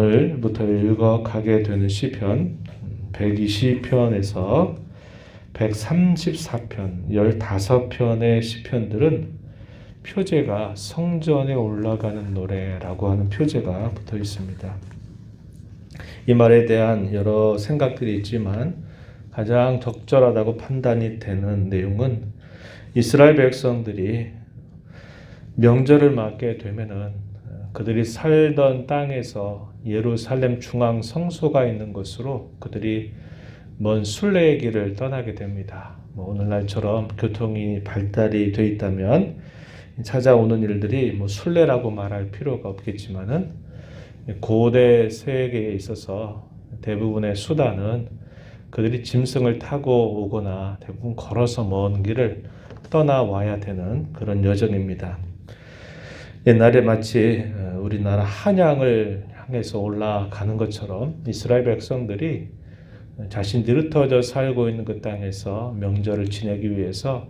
오늘부터 읽어가게 되는 시편 120편에서 134편, 15편의 시편들은 표제가 성전에 올라가는 노래라고 하는 표제가 붙어 있습니다. 이 말에 대한 여러 생각들이 있지만 가장 적절하다고 판단이 되는 내용은 이스라엘 백성들이 명절을 맞게 되면은 그들이 살던 땅에서 예루살렘 중앙 성소가 있는 곳으로 그들이 먼 순례의 길을 떠나게 됩니다. 오늘날처럼 교통이 발달이 돼 있다면 찾아오는 일들이 순례라고 말할 필요가 없겠지만은 고대 세계에 있어서 대부분의 수단은 그들이 짐승을 타고 오거나 대부분 걸어서 먼 길을 떠나와야 되는 그런 여정입니다. 옛날에 마치 우리나라 한양을 향해서 올라가는 것처럼 이스라엘 백성들이 자신들이 흩어져 살고 있는 그 땅에서 명절을 지내기 위해서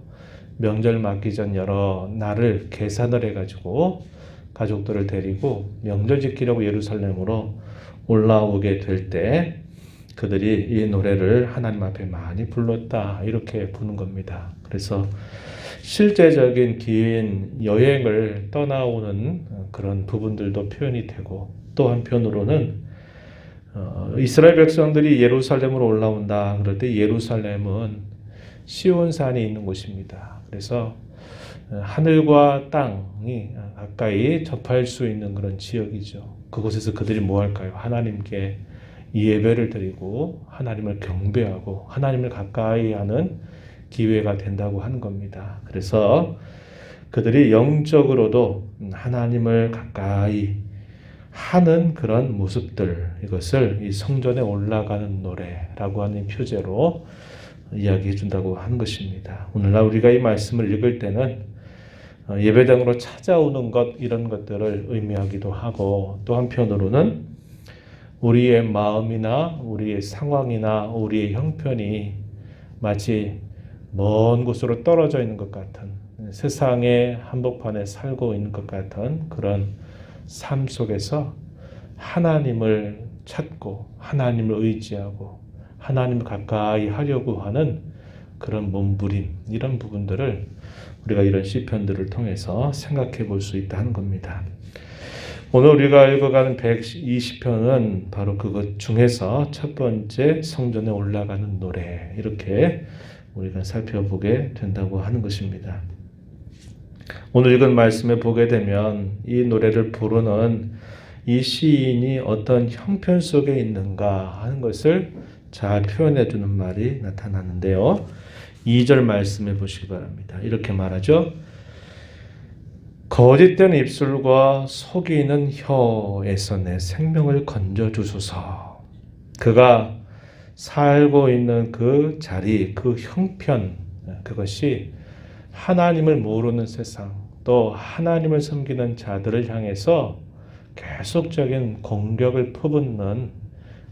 명절 맞기 전 여러 날을 계산을 해가지고 가족들을 데리고 명절 지키려고 예루살렘으로 올라오게 될 때 그들이 이 노래를 하나님 앞에 많이 불렀다 이렇게 부는 겁니다. 그래서 실제적인 긴 여행을 떠나오는 그런 부분들도 표현이 되고 또 한편으로는 이스라엘 백성들이 예루살렘으로 올라온다 그럴 때 예루살렘은 시온산이 있는 곳입니다. 그래서 하늘과 땅이 가까이 접할 수 있는 그런 지역이죠. 그곳에서 그들이 뭐 할까요? 하나님께 예배를 드리고 하나님을 경배하고 하나님을 가까이 하는 기회가 된다고 하는 겁니다. 그래서 그들이 영적으로도 하나님을 가까이 하는 그런 모습들, 이것을 이 성전에 올라가는 노래라고 하는 표제로 이야기해 준다고 하는 것입니다. 오늘날 우리가 이 말씀을 읽을 때는 예배당으로 찾아오는 것 이런 것들을 의미하기도 하고 또 한편으로는 우리의 마음이나 우리의 상황이나 우리의 형편이 마치 먼 곳으로 떨어져 있는 것 같은 세상의 한복판에 살고 있는 것 같은 그런 삶 속에서 하나님을 찾고 하나님을 의지하고 하나님을 가까이 하려고 하는 그런 몸부림 이런 부분들을 우리가 이런 시편들을 통해서 생각해 볼 수 있다 하는 겁니다. 오늘 우리가 읽어가는 120편은 바로 그것 중에서 첫 번째 성전에 올라가는 노래 이렇게 우리가 살펴보게 된다고 하는 것입니다. 오늘 읽은 말씀에 보게 되면 이 노래를 부르는 이 시인이 어떤 형편 속에 있는가 하는 것을 잘 표현해 주는 말이 나타나는데요. 2절 말씀해 보시기 바랍니다. 이렇게 말하죠. 거짓된 입술과 속이는 혀에서 내 생명을 건져주소서. 그가 살고 있는 그 자리, 그 형편, 그것이 하나님을 모르는 세상, 또 하나님을 섬기는 자들을 향해서 계속적인 공격을 퍼붓는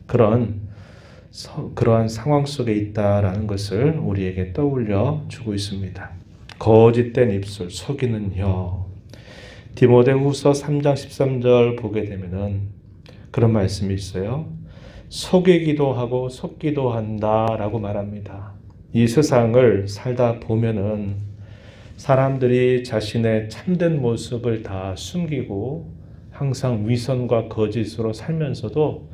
그러한 상황 속에 있다라는 것을 우리에게 떠올려 주고 있습니다. 거짓된 입술, 속이는 혀. 디모데후서 3장 13절 보게 되면은 그런 말씀이 있어요. 속이기도 하고 속기도 한다라고 말합니다. 이 세상을 살다 보면은 사람들이 자신의 참된 모습을 다 숨기고 항상 위선과 거짓으로 살면서도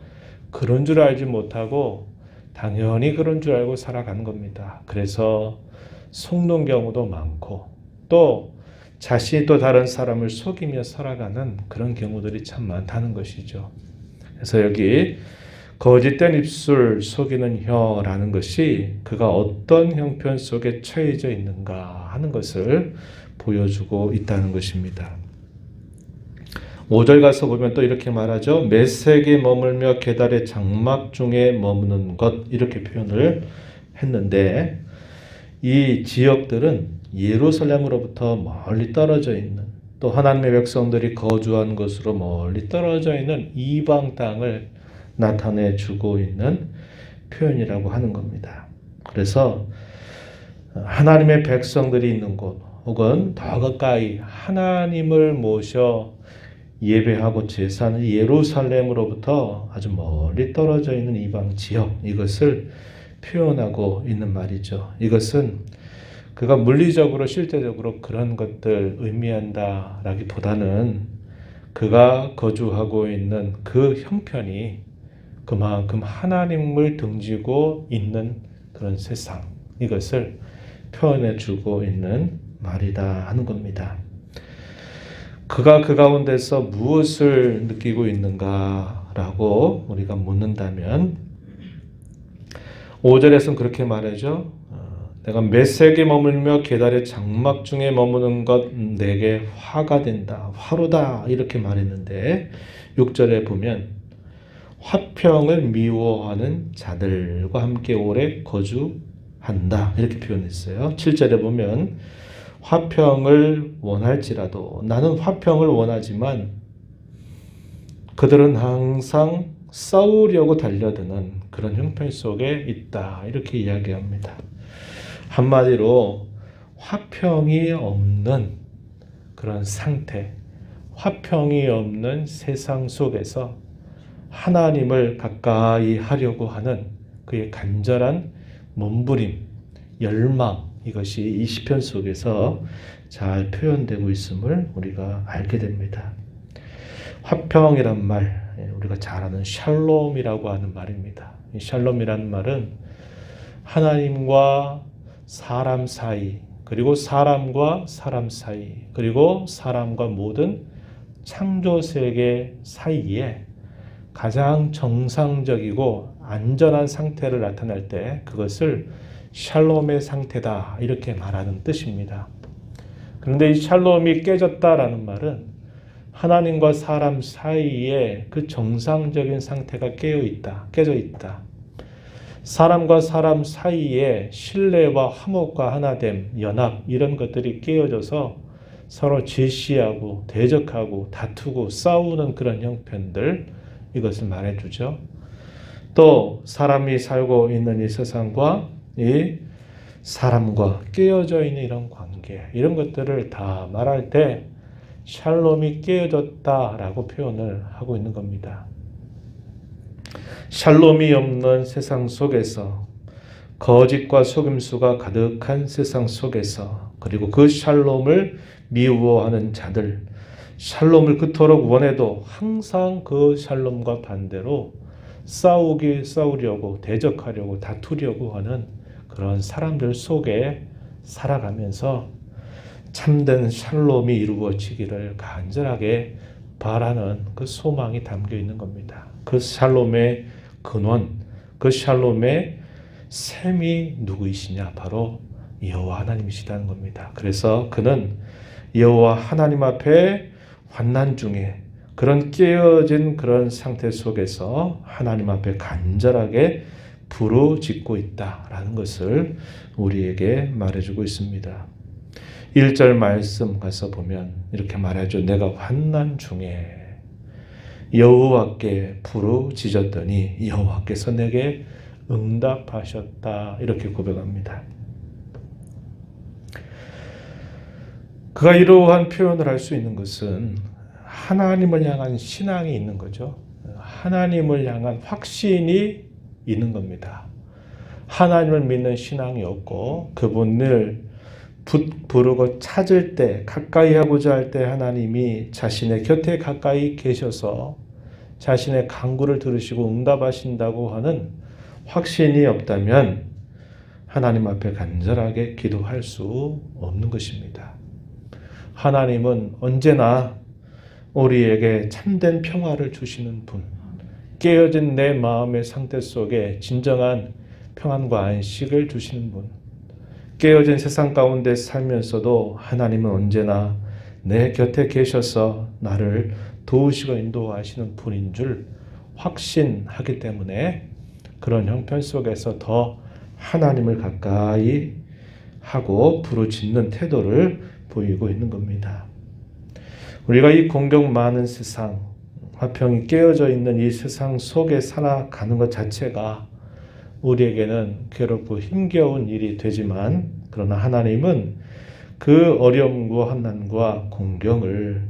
그런 줄 알지 못하고 당연히 그런 줄 알고 살아가는 겁니다. 그래서 속는 경우도 많고 또 자신이 또 다른 사람을 속이며 살아가는 그런 경우들이 참 많다는 것이죠. 그래서 여기 거짓된 입술 속이는 혀라는 것이 그가 어떤 형편 속에 처해져 있는가 하는 것을 보여주고 있다는 것입니다. 5절 가서 보면 또 이렇게 말하죠. 메색에 머물며 계달의 장막 중에 머무는 것 이렇게 표현을 했는데 이 지역들은 예루살렘으로부터 멀리 떨어져 있는 또 하나님의 백성들이 거주한 곳으로 멀리 떨어져 있는 이방 땅을 나타내 주고 있는 표현이라고 하는 겁니다. 그래서 하나님의 백성들이 있는 곳 혹은 더 가까이 하나님을 모셔 예배하고 제사는 예루살렘으로부터 아주 멀리 떨어져 있는 이방 지역, 이것을 표현하고 있는 말이죠. 이것은 그가 물리적으로 실제적으로 그런 것들 의미한다라기보다는 그가 거주하고 있는 그 형편이 그만큼 하나님을 등지고 있는 그런 세상, 이것을 표현해 주고 있는 말이다 하는 겁니다. 그가 그 가운데서 무엇을 느끼고 있는가라고 우리가 묻는다면 5절에서는 그렇게 말하죠. 내가 메색에 머물며 계달의 장막 중에 머무는 것 내게 화가 된다. 화로다. 이렇게 말했는데 6절에 보면 화평을 미워하는 자들과 함께 오래 거주한다. 이렇게 표현했어요. 7절에 보면 화평을 원할지라도 나는 화평을 원하지만 그들은 항상 싸우려고 달려드는 그런 형편 속에 있다. 이렇게 이야기합니다. 한마디로 화평이 없는 그런 상태, 화평이 없는 세상 속에서 하나님을 가까이 하려고 하는 그의 간절한 몸부림, 열망, 이것이 이 시편 속에서 잘 표현되고 있음을 우리가 알게 됩니다. 화평이란 말, 우리가 잘 아는 샬롬이라고 하는 말입니다. 이 샬롬이라는 말은 하나님과 사람 사이, 그리고 사람과 사람 사이, 그리고 사람과 모든 창조 세계 사이에 가장 정상적이고 안전한 상태를 나타낼 때 그것을 샬롬의 상태다 이렇게 말하는 뜻입니다. 그런데 이 샬롬이 깨졌다라는 말은 하나님과 사람 사이에 그 정상적인 상태가 깨져 있다. 사람과 사람 사이에 신뢰와 화목과 하나됨, 연합 이런 것들이 깨어져서 서로 질시하고 대적하고 다투고 싸우는 그런 형편들, 이것을 말해주죠. 또 사람이 살고 있는 이 세상과 이 사람과 깨어져 있는 이런 관계, 이런 것들을 다 말할 때 샬롬이 깨어졌다라고 표현을 하고 있는 겁니다. 샬롬이 없는 세상 속에서, 거짓과 속임수가 가득한 세상 속에서, 그리고 그 샬롬을 미워하는 자들, 샬롬을 그토록 원해도 항상 그 샬롬과 반대로 싸우려고 대적하려고 다투려고 하는 그런 사람들 속에 살아가면서 참된 샬롬이 이루어지기를 간절하게 바라는 그 소망이 담겨 있는 겁니다. 그 샬롬의 근원, 그 샬롬의 셈이 누구이시냐? 바로 여호와 하나님이시다는 겁니다. 그래서 그는 여호와 하나님 앞에 환난 중에 그런 깨어진 그런 상태 속에서 하나님 앞에 간절하게 부르짖고 있다라는 것을 우리에게 말해주고 있습니다. 1절 말씀 가서 보면 이렇게 말하죠. 내가 환난 중에 여호와께 부르짖었더니 여호와께서 내게 응답하셨다. 이렇게 고백합니다. 그가 이러한 표현을 할 수 있는 것은 하나님을 향한 신앙이 있는 거죠. 하나님을 향한 확신이 있는 겁니다. 하나님을 믿는 신앙이 없고 그분을 부르고 찾을 때, 가까이 하고자 할 때 하나님이 자신의 곁에 가까이 계셔서 자신의 간구를 들으시고 응답하신다고 하는 확신이 없다면 하나님 앞에 간절하게 기도할 수 없는 것입니다. 하나님은 언제나 우리에게 참된 평화를 주시는 분, 깨어진 내 마음의 상태 속에 진정한 평안과 안식을 주시는 분, 깨어진 세상 가운데 살면서도 하나님은 언제나 내 곁에 계셔서 나를 도우시고 인도하시는 분인 줄 확신하기 때문에 그런 형편 속에서 더 하나님을 가까이 하고 부르짖는 태도를 보이고 있는 겁니다. 우리가 이 공경 많은 세상, 화평이 깨어져 있는 이 세상 속에 살아가는 것 자체가 우리에게는 괴롭고 힘겨운 일이 되지만, 그러나 하나님은 그 어려움과 환난과 공경을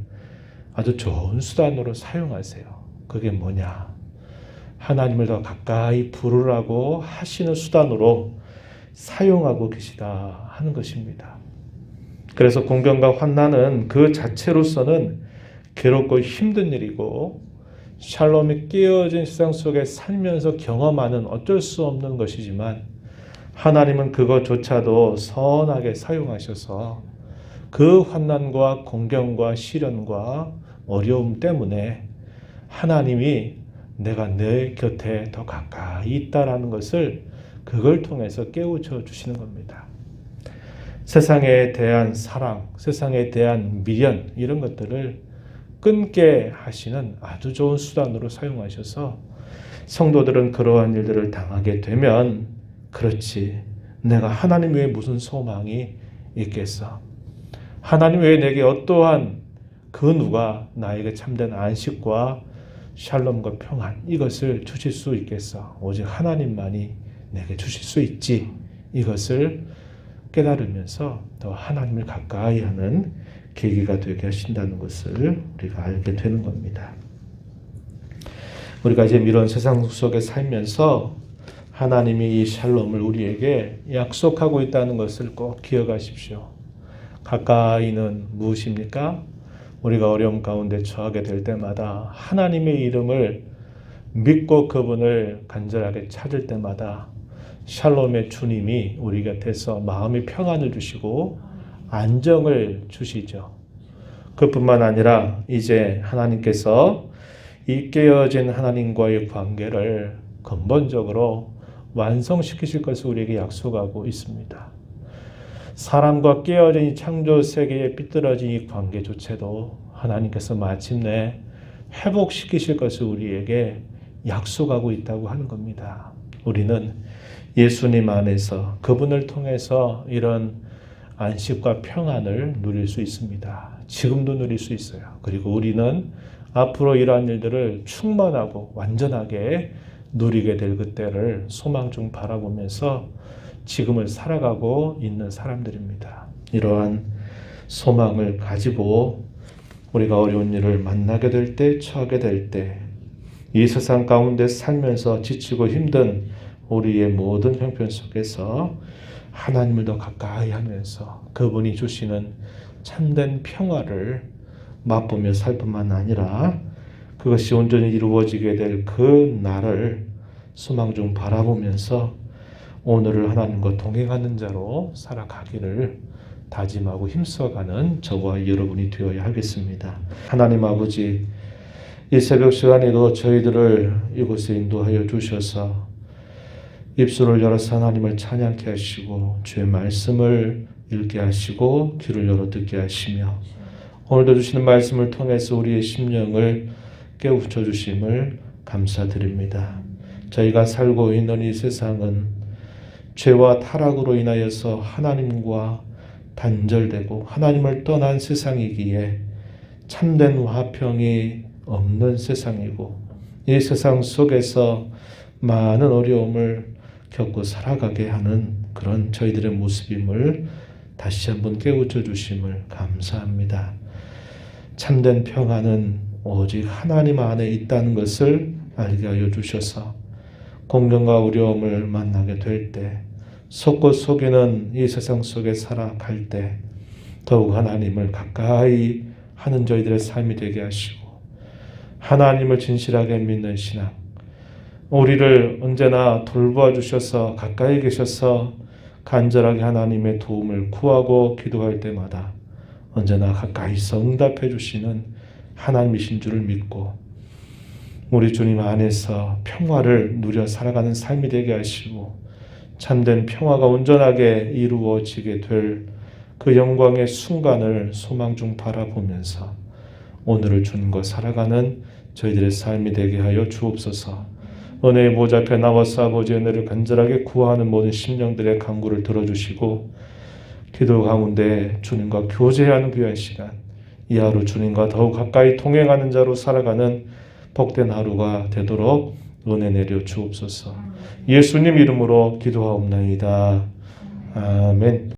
아주 좋은 수단으로 사용하세요. 그게 뭐냐? 하나님을 더 가까이 부르라고 하시는 수단으로 사용하고 계시다 하는 것입니다. 그래서 공경과 환난은 그 자체로서는 괴롭고 힘든 일이고 샬롬이 깨어진 세상 속에 살면서 경험하는 어쩔 수 없는 것이지만 하나님은 그것조차도 선하게 사용하셔서 그 환난과 공경과 시련과 어려움 때문에 하나님이 내가 내 곁에 더 가까이 있다라는 것을 그걸 통해서 깨우쳐 주시는 겁니다. 세상에 대한 사랑, 세상에 대한 미련 이런 것들을 끊게 하시는 아주 좋은 수단으로 사용하셔서 성도들은 그러한 일들을 당하게 되면 그렇지 내가 하나님 외에 무슨 소망이 있겠어? 하나님 외에 내게 어떠한 그 누가 나에게 참된 안식과 샬롬과 평안 이것을 주실 수 있겠어? 오직 하나님만이 내게 주실 수 있지. 이것을 깨달으면서 더 하나님을 가까이 하는 계기가 되게 하신다는 것을 우리가 알게 되는 겁니다. 우리가 이제 이런 세상 속에 살면서 하나님이 이 샬롬을 우리에게 약속하고 있다는 것을 꼭 기억하십시오. 가까이는 무엇입니까? 우리가 어려움 가운데 처하게 될 때마다 하나님의 이름을 믿고 그분을 간절하게 찾을 때마다 샬롬의 주님이 우리 곁에서 마음의 평안을 주시고 안정을 주시죠. 그뿐만 아니라 이제 하나님께서 이 깨어진 하나님과의 관계를 근본적으로 완성시키실 것을 우리에게 약속하고 있습니다. 사람과 깨어진 이 창조 세계에 삐뚤어진 이 관계조차도 하나님께서 마침내 회복시키실 것을 우리에게 약속하고 있다고 하는 겁니다. 우리는 예수님 안에서 그분을 통해서 이런 안식과 평안을 누릴 수 있습니다. 지금도 누릴 수 있어요. 그리고 우리는 앞으로 이러한 일들을 충만하고 완전하게 누리게 될 그때를 소망 중 바라보면서 지금을 살아가고 있는 사람들입니다. 이러한 소망을 가지고 우리가 어려운 일을 만나게 될 때, 처하게 될 때, 이 세상 가운데 살면서 지치고 힘든 우리의 모든 형편 속에서 하나님을 더 가까이 하면서 그분이 주시는 참된 평화를 맛보며 살 뿐만 아니라 그것이 온전히 이루어지게 될 그 날을 소망 중 바라보면서 오늘을 하나님과 동행하는 자로 살아가기를 다짐하고 힘써가는 저와 여러분이 되어야 하겠습니다. 하나님 아버지, 이 새벽 시간에도 저희들을 이곳에 인도하여 주셔서 입술을 열어서 하나님을 찬양케 하시고 주의 말씀을 읽게 하시고 귀를 열어 듣게 하시며 오늘도 주시는 말씀을 통해서 우리의 심령을 깨우쳐 주심을 감사드립니다. 저희가 살고 있는 이 세상은 죄와 타락으로 인하여서 하나님과 단절되고 하나님을 떠난 세상이기에 참된 화평이 없는 세상이고 이 세상 속에서 많은 어려움을 겪고 살아가게 하는 그런 저희들의 모습임을 다시 한번 깨우쳐 주심을 감사합니다. 참된 평안은 오직 하나님 안에 있다는 것을 알게 하여 주셔서 공경과 어려움을 만나게 될 때 속고 속이는 이 세상 속에 살아갈 때 더욱 하나님을 가까이 하는 저희들의 삶이 되게 하시고 하나님을 진실하게 믿는 신앙 우리를 언제나 돌보아 주셔서 가까이 계셔서 간절하게 하나님의 도움을 구하고 기도할 때마다 언제나 가까이서 응답해 주시는 하나님이신 줄을 믿고 우리 주님 안에서 평화를 누려 살아가는 삶이 되게 하시고 참된 평화가 온전하게 이루어지게 될 그 영광의 순간을 소망 중 바라보면서 오늘을 주님과 살아가는 저희들의 삶이 되게 하여 주옵소서. 은혜의 보좌 앞에 나와서 아버지의 은혜를 간절하게 구하는 모든 심령들의 간구를 들어주시고 기도 가운데 주님과 교제하는 귀한 시간 이 하루 주님과 더욱 가까이 동행하는 자로 살아가는 복된 하루가 되도록 은혜 내려 주옵소서. 예수님 이름으로 기도하옵나이다. 아멘.